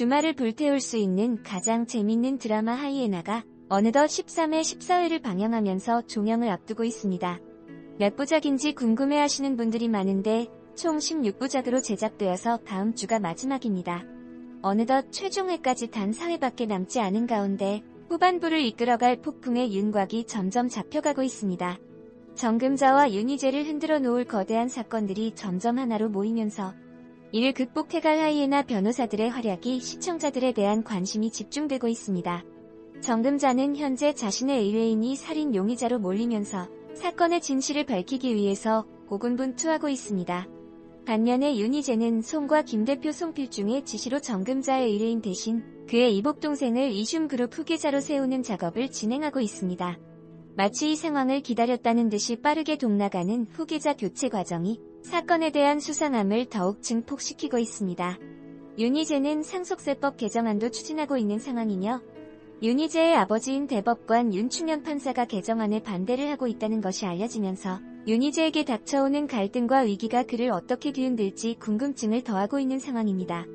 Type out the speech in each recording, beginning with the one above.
주말을 불태울 수 있는 가장 재밌는 드라마 하이에나가 어느덧 13회 14회를 방영하면서 종영을 앞두고 있습니다. 몇 부작인지 궁금해하시는 분들이 많은데 총 16부작으로 제작되어서 다음 주가 마지막입니다. 어느덧 최종회까지 단 4회밖에 남지 않은 가운데 후반부를 이끌어갈 폭풍의 윤곽이 점점 잡혀가고 있습니다. 정금자와 윤희재를 흔들어 놓을 거대한 사건들이 점점 하나로 모이면서 이를 극복해갈 하이에나 변호사들의 활약이 시청자들에 대한 관심이 집중되고 있습니다. 정금자는 현재 자신의 의뢰인이 살인 용의자로 몰리면서 사건의 진실을 밝히기 위해서 고군분투하고 있습니다. 반면에 윤희재는 송과 김 대표 송필중의 지시로 정금자의 의뢰인 대신 그의 이복동생을 이슘그룹 후계자로 세우는 작업을 진행하고 있습니다. 마치 이 상황을 기다렸다는 듯이 빠르게 동나가는 후계자 교체 과정이 사건에 대한 수상함을 더욱 증폭시키고 있습니다. 윤희재는 상속세법 개정안도 추진하고 있는 상황이며 윤희재의 아버지인 대법관 윤충현 판사가 개정안에 반대를 하고 있다는 것이 알려지면서 윤희재에게 닥쳐오는 갈등과 위기가 그를 어떻게 뒤흔들지 궁금증을 더하고 있는 상황입니다.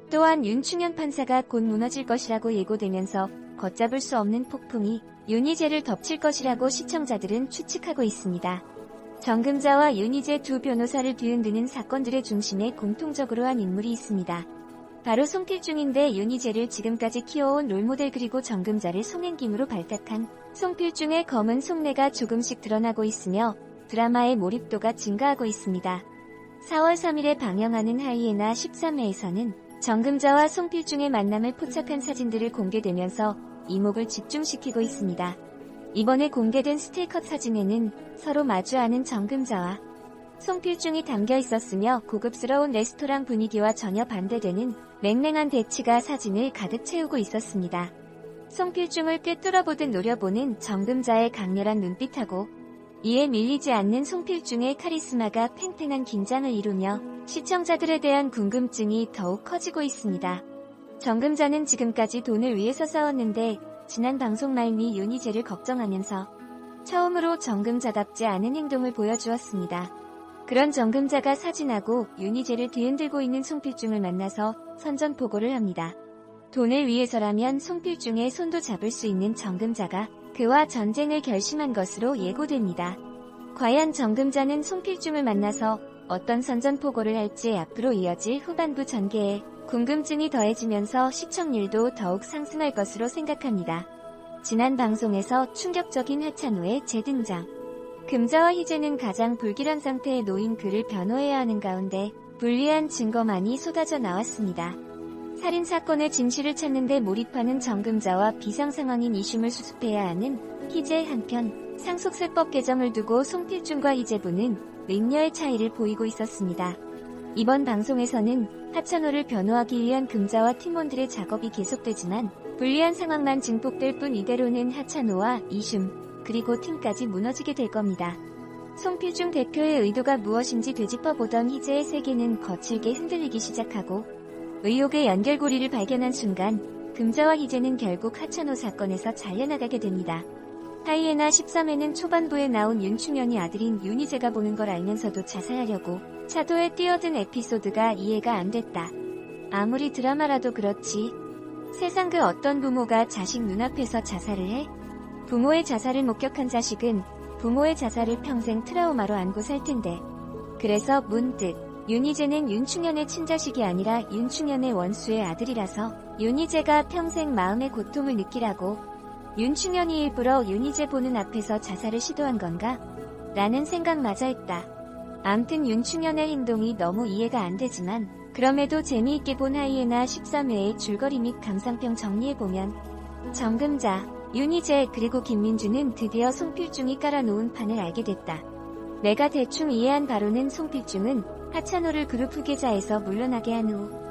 또한 윤충현 판사가 곧 무너질 것이라고 예고되면서 걷잡을 수 없는 폭풍이 윤희재를 덮칠 것이라고 시청자들은 추측하고 있습니다. 정금자와 윤희재 두 변호사를 뒤흔드는 사건들의 중심에 공통적으로 한 인물이 있습니다. 바로 송필중인데 윤희재를 지금까지 키워온 롤모델 그리고 정금자를 송행김으로 발탁한 송필중의 검은 속내가 조금씩 드러나고 있으며 드라마의 몰입도가 증가하고 있습니다. 4월 3일에 방영하는 하이에나 13회에서는 정금자와 송필중의 만남을 포착한 사진들을 공개되면서 이목을 집중시키고 있습니다. 이번에 공개된 스틸컷 사진에는 서로 마주하는 정금자와 송필중이 담겨 있었으며 고급스러운 레스토랑 분위기와 전혀 반대되는 냉랭한 대치가 사진을 가득 채우고 있었습니다. 송필중을 꿰뚫어보듯 노려보는 정금자의 강렬한 눈빛하고 이에 밀리지 않는 송필중의 카리스마가 팽팽한 긴장을 이루며 시청자들에 대한 궁금증이 더욱 커지고 있습니다. 정금자는 지금까지 돈을 위해서 싸웠는데 지난 방송 말미 윤희재를 걱정하면서 처음으로 정금자답지 않은 행동을 보여주었습니다. 그런 정금자가 사진하고 윤희재를 뒤흔들고 있는 송필중을 만나서 선전포고를 합니다. 돈을 위해서라면 송필중의 손도 잡을 수 있는 정금자가 그와 전쟁을 결심한 것으로 예고됩니다. 과연 정금자는 송필중을 만나서 어떤 선전포고를 할지 앞으로 이어질 후반부 전개에 궁금증이 더해지면서 시청률도 더욱 상승할 것으로 생각합니다. 지난 방송에서 충격적인 하찬우의 재등장. 금자와 희재는 가장 불길한 상태에 놓인 그를 변호해야 하는 가운데 불리한 증거만이 쏟아져 나왔습니다. 살인사건의 진실을 찾는 데 몰입하는 정금자와 비상상황인 이슘을 수습해야 하는 희재 한편 상속세법 개정을 두고 송필중과 희재부는 능력의 차이를 보이고 있었습니다. 이번 방송에서는 하찬우를 변호하기 위한 금자와 팀원들의 작업이 계속되지만 불리한 상황만 증폭될 뿐 이대로는 하찬우와 이슘 그리고 팀까지 무너지게 될 겁니다. 송필중 대표의 의도가 무엇인지 되짚어보던 희재의 세계는 거칠게 흔들리기 시작하고 의혹의 연결고리를 발견한 순간 금자와 희재는 결국 하찬우 사건에서 잘려나가게 됩니다. 하이에나 13회는 초반부에 나온 윤충현이 아들인 윤희재가 보는 걸 알면서도 자살하려고 차도에 뛰어든 에피소드가 이해가 안 됐다. 아무리 드라마라도 그렇지. 세상 그 어떤 부모가 자식 눈앞에서 자살을 해? 부모의 자살을 목격한 자식은 부모의 자살을 평생 트라우마로 안고 살 텐데. 그래서 문득 윤희재는 윤충현의 친자식이 아니라 윤충현의 원수의 아들이라서 윤희재가 평생 마음의 고통을 느끼라고 윤충현이 일부러 윤희재 보는 앞에서 자살을 시도한 건가? 라는 생각마저 했다. 암튼 윤충현의 행동이 너무 이해가 안 되지만 그럼에도 재미있게 본 하이에나 13회의 줄거리 및 감상평 정리해보면 정금자, 윤희재 그리고 김민주는 드디어 송필중이 깔아놓은 판을 알게 됐다. 내가 대충 이해한 바로는 송필중은 하찬우를 그룹 후계자에서 물러나게 한 후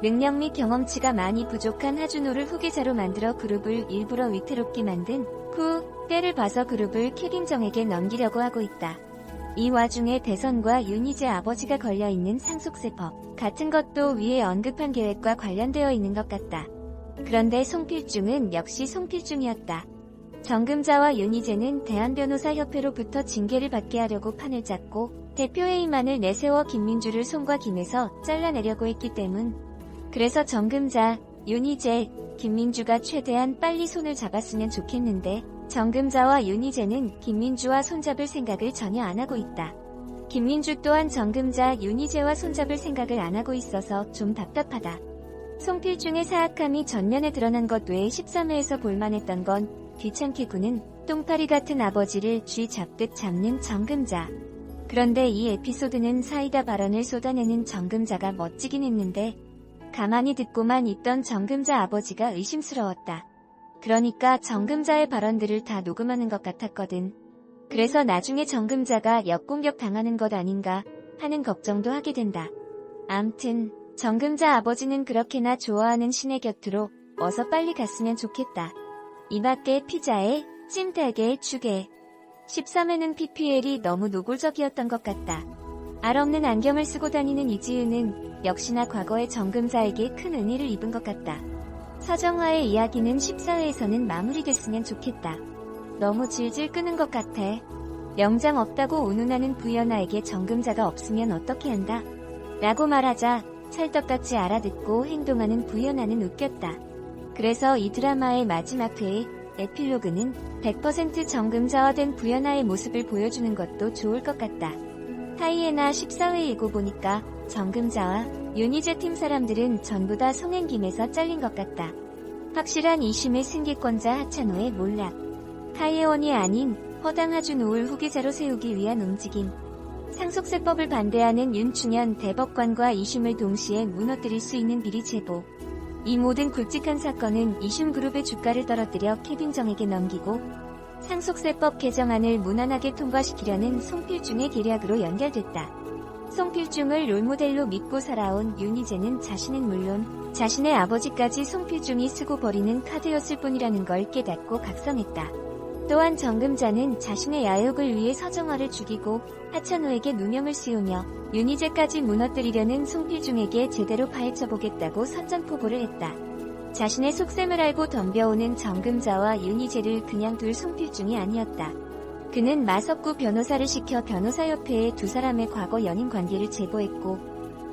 능력 및 경험치가 많이 부족한 하준호를 후계자로 만들어 그룹을 일부러 위태롭게 만든 후 때를 봐서 그룹을 최김정에게 넘기려고 하고 있다. 이 와중에 대선과 윤희재 아버지가 걸려있는 상속세법 같은 것도 위에 언급한 계획과 관련되어 있는 것 같다. 그런데 송필중은 역시 송필중이었다. 정금자와 윤희재는 대한변호사협회로부터 징계를 받게 하려고 판을 짰고 대표회의만을 내세워 김민주를 송과 김에서 잘라내려고 했기 때문. 그래서 정금자, 윤희재, 김민주가 최대한 빨리 손을 잡았으면 좋겠는데 정금자와 윤희재는 김민주와 손잡을 생각을 전혀 안 하고 있다. 김민주 또한 정금자, 윤희재와 손잡을 생각을 안 하고 있어서 좀 답답하다. 송필중의 사악함이 전면에 드러난 것 외에 13회에서 볼만했던 건 귀찮게 구는 똥파리 같은 아버지를 쥐 잡듯 잡는 정금자. 그런데 이 에피소드는 사이다 발언을 쏟아내는 정금자가 멋지긴 했는데 가만히 듣고만 있던 정금자 아버지가 의심스러웠다. 그러니까 정금자의 발언들을 다 녹음하는 것 같았거든. 그래서 나중에 정금자가 역공격 당하는 것 아닌가 하는 걱정도 하게 된다. 암튼 정금자 아버지는 그렇게나 좋아하는 신의 곁으로 어서 빨리 갔으면 좋겠다. 이 밖에 피자에 찜닭에 죽에 13회는 PPL이 너무 노골적이었던 것 같다. 알 없는 안경을 쓰고 다니는 이지은은 역시나 과거의 정금자에게 큰 은혜를 입은 것 같다. 서정화의 이야기는 14회에서는 마무리됐으면 좋겠다. 너무 질질 끄는 것 같아. 명장 없다고 운운하는 부연아에게 정금자가 없으면 어떻게 한다? 라고 말하자 찰떡같이 알아듣고 행동하는 부연아는 웃겼다. 그래서 이 드라마의 마지막 회의 에필로그는 100% 정금자화된 부연아의 모습을 보여주는 것도 좋을 것 같다. 하이에나 14회이고 보니까 정금자와 윤희재 팀 사람들은 전부 다 송행김에서 잘린 것 같다. 확실한 2심의 승계권자 하찬호의 몰락. 하이에원이 아닌 허당 하준우를 후계자로 세우기 위한 움직임. 상속세법을 반대하는 윤충현 대법관과 2심을 동시에 무너뜨릴 수 있는 비리 제보. 이 모든 굵직한 사건은 2심 그룹의 주가를 떨어뜨려 케빈정에게 넘기고 상속세법 개정안을 무난하게 통과시키려는 송필중의 계략으로 연결됐다. 송필중을 롤모델로 믿고 살아온 윤희재는 자신은 물론 자신의 아버지까지 송필중이 쓰고 버리는 카드였을 뿐이라는 걸 깨닫고 각성했다. 또한 정금자는 자신의 야욕을 위해 서정화를 죽이고 하찬호에게 누명을 씌우며 윤희재까지 무너뜨리려는 송필중에게 제대로 파헤쳐보겠다고 선전포고를 했다. 자신의 속셈을 알고 덤벼오는 정금자와 윤희재를 그냥 둘 송필중이 아니었다. 그는 마석구 변호사를 시켜 변호사협회에 두 사람의 과거 연인 관계를 제보했고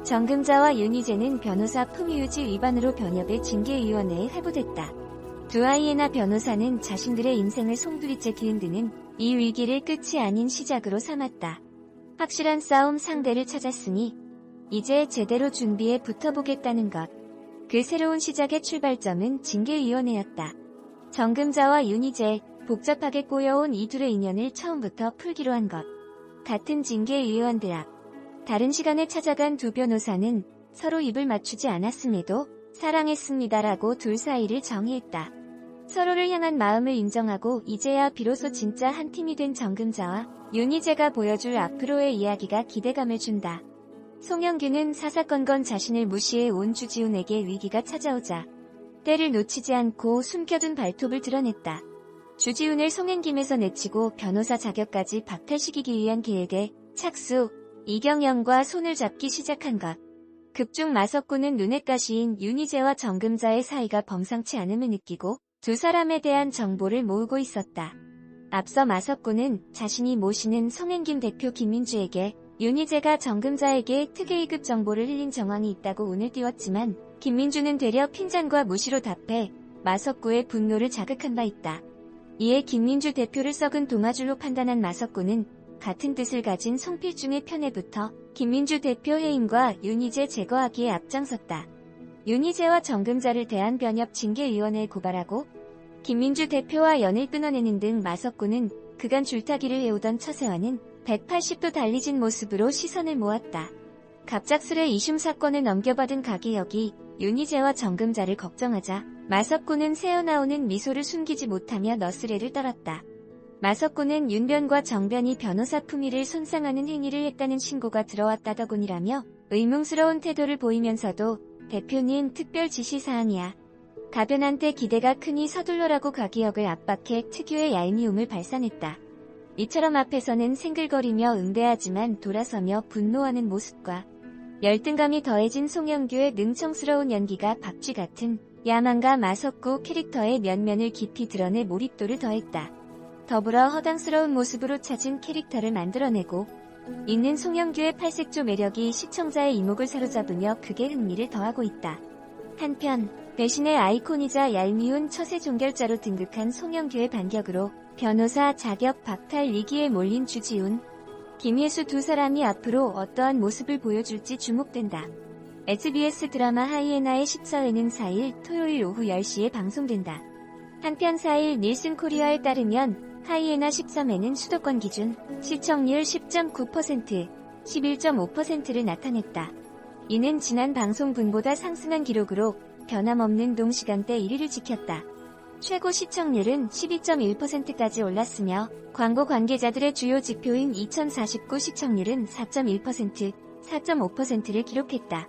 정금자와 윤희재는 변호사 품위유지 위반으로 변협의 징계위원회에 회부됐다. 두 하이에나 변호사는 자신들의 인생을 송두리째 뒤흔드는 이 위기를 끝이 아닌 시작으로 삼았다. 확실한 싸움 상대를 찾았으니 이제 제대로 준비에 붙어보겠다는 것. 그 새로운 시작의 출발점은 징계위원회였다. 정금자와 윤희재, 복잡하게 꼬여온 이 둘의 인연을 처음부터 풀기로 한 것. 같은 징계위원들 앞. 다른 시간에 찾아간 두 변호사는 서로 입을 맞추지 않았음에도 사랑했습니다라고 둘 사이를 정의했다. 서로를 향한 마음을 인정하고 이제야 비로소 진짜 한 팀이 된 정금자와 윤희재가 보여줄 앞으로의 이야기가 기대감을 준다. 송영규는 사사건건 자신을 무시해 온 주지훈에게 위기가 찾아오자 때를 놓치지 않고 숨겨둔 발톱을 드러냈다. 주지훈을 송행김에서 내치고 변호사 자격까지 박탈시키기 위한 계획에 착수, 이경영과 손을 잡기 시작한 것. 극중 마석구는 눈엣 가시인 윤희재와 정금자의 사이가 범상치 않음을 느끼고 두 사람에 대한 정보를 모으고 있었다. 앞서 마석구는 자신이 모시는 송행김 대표 김민주에게 윤희재가 정금자에게 특혜 2급 정보를 흘린 정황이 있다고 운을 띄웠지만 김민주는 되려 핀잔과 무시로 답해 마석구의 분노를 자극한 바 있다. 이에 김민주 대표를 썩은 동아줄로 판단한 마석구는 같은 뜻을 가진 송필중의 편에 붙어 김민주 대표 해임과 윤희재 제거하기에 앞장섰다. 윤희재와 정금자를 대한변협 징계위원회에 고발하고 김민주 대표와 연을 끊어내는 등 마석구는 그간 줄타기를 해오던 처세와는 180도 달리진 모습으로 시선을 모았다. 갑작스레 이심 사건을 넘겨받은 가계역이 윤희재와 정금자를 걱정하자 마석구는 새어나오는 미소를 숨기지 못하며 너스레를 떨었다. 마석구는 윤변과 정변이 변호사 품위를 손상하는 행위를 했다는 신고가 들어왔다더군이라며 의문스러운 태도를 보이면서도 대표님 특별 지시사항이야. 가변한테 기대가 크니 서둘러라고 가계역을 압박해 특유의 얄미움을 발산했다. 이처럼 앞에서는 생글거리며 응대하지만 돌아서며 분노하는 모습과 열등감이 더해진 송영규의 능청스러운 연기가 박쥐 같은 야망과 마석구 캐릭터의 면면을 깊이 드러내 몰입도를 더했다. 더불어 허당스러운 모습으로 찾은 캐릭터를 만들어내고 있는 송영규의 팔색조 매력이 시청자의 이목을 사로잡으며 극의 흥미를 더하고 있다. 한편 배신의 아이콘이자 얄미운 처세 종결자로 등극한 송영규의 반격으로 변호사 자격 박탈 위기에 몰린 주지훈, 김혜수 두 사람이 앞으로 어떠한 모습을 보여줄지 주목된다. SBS 드라마 하이에나의 14회는 4일 토요일 오후 10시에 방송된다. 한편 4일 닐슨 코리아에 따르면 하이에나 13회는 수도권 기준 시청률 10.9%, 11.5%를 나타냈다. 이는 지난 방송분보다 상승한 기록으로 변함없는 동시간대 1위를 지켰다. 최고 시청률은 12.1%까지 올랐으며 광고 관계자들의 주요 지표인 2049 시청률은 4.1%, 4.5%를 기록했다.